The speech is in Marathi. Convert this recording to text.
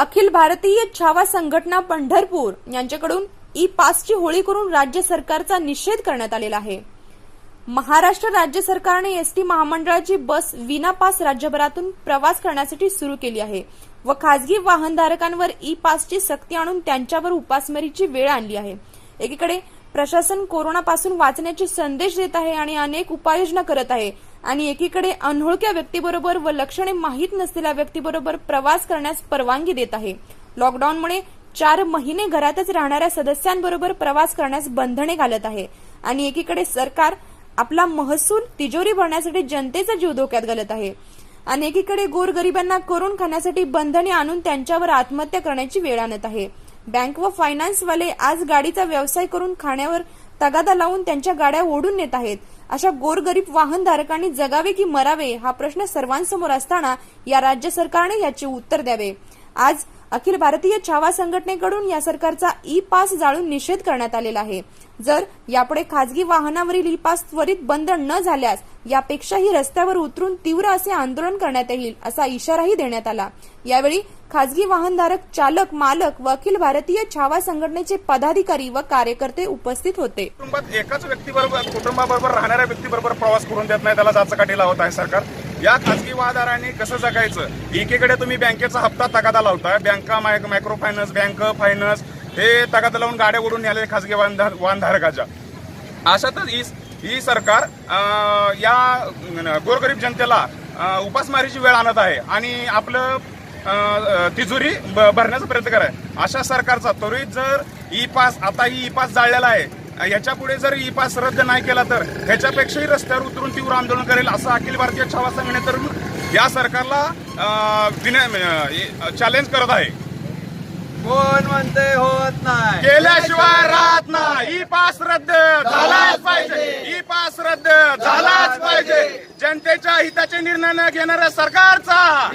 अखिल भारतीय छावा संघटना पंढरपूर यांच्याकडून ई पासची होळी करून राज्य सरकारचा निषेध करण्यात आलेला आहे। महाराष्ट्र राज्य सरकारने एसटी महामंडळाची बस विना पास राज्यभरातून प्रवास करण्यासाठी सुरू केली आहे व खासगी वाहनधारकांवर ई पासची सक्ती आणून त्यांच्यावर उपासमारीची वेळ आणली आहे। एकीकडे प्रशासन कोरोनापासून वाचण्याचे संदेश देत आहे आणि अनेक उपाययोजना करत आहे आणि एकीकडे अनोळख्या व्यक्तीबरोबर व लक्षणे माहीत नसलेल्या व्यक्तीबरोबर प्रवास करण्यास परवानगी देत आहे। लॉकडाऊनमुळे 4 महिने घरातच राहणाऱ्या सदस्यांबरोबर प्रवास करण्यास बंधने घालत आहे आणि एकीकडे सरकार आपला महसूल तिजोरी भरण्यासाठी जनतेचा जीव धोक्यात घालत आहे आणि एकीकडे गोरगरिबांना करून खाण्यासाठी बंधने आणून त्यांच्यावर आत्महत्या करण्याची वेळ आणत आहे। बँक व फायनान्सवाले आज गाडीचा व्यवसाय करून खाण्यावर तगादा लावून त्यांच्या गाड्या ओढून नेत आहेत। अशा गोरगरीब वाहनधारकांनी जगावे की मरावे हा प्रश्न सर्वांसमोर असताना या राज्य सरकारने याचे उत्तर द्यावे। आज अखिल भारतीय छावा संघटनेकडून या सरकारचा ई पास जाळून निषेध करण्यात आलेला आहे। जर यापुढे खासगी वाहनावरील ई पास त्वरित बंद न झाल्यास यापेक्षाही रस्त्यावर उतरून तीव्र असे आंदोलन करण्यात येईल असा इशाराही देण्यात आला। यावेळी खासगी वाहनधारक, चालक, मालक व अखिल भारतीय छावा संघटनेचे पदाधिकारी व कार्यकर्ते उपस्थित होते। कुटुंबात एकाच व्यक्तीबरोबर कुटुंबाबरोबर राहणाऱ्या व्यक्तीबरोबर प्रवास करून देत नाही, त्याला जाचकाठी लावत आहे सरकार। या खासगी वाहनदारांनी कसं जगायचं? एकीकडे तुम्ही बँकेचा हप्ता तगादा लावताय, बँका, मायक्रो फायनान्स बँक, फायनान्स हे तगादा लावून गाड्या ओढून न्याले खासगी वाहनधारकाच्या। अशातच ही सरकार या गोरगरीब जनतेला उपासमारीची वेळ आणत आहे आणि आपलं तिजोरी भरण्याचा प्रयत्न करायचा। अशा सरकारचा त्वरित जर ई पास, आता ही ई पास जाळलेला आहे, याच्या पुढे जर ई पास रद्द नाही केला तर ह्याच्यापेक्षाही रस्त्यावर उतरून तीव्र आंदोलन करेल असं अखिल भारतीय छावा संघटनेतर्फे या सरकारला चॅलेंज करत आहे। कोण म्हणते होत नाही, केल्याशिवाय राहत नाही। ई पास रद्द झालाच पाहिजे, ई पास रद्द झालाच पाहिजे। जनतेच्या हिताचे निर्णय न घेणाऱ्या सरकारचा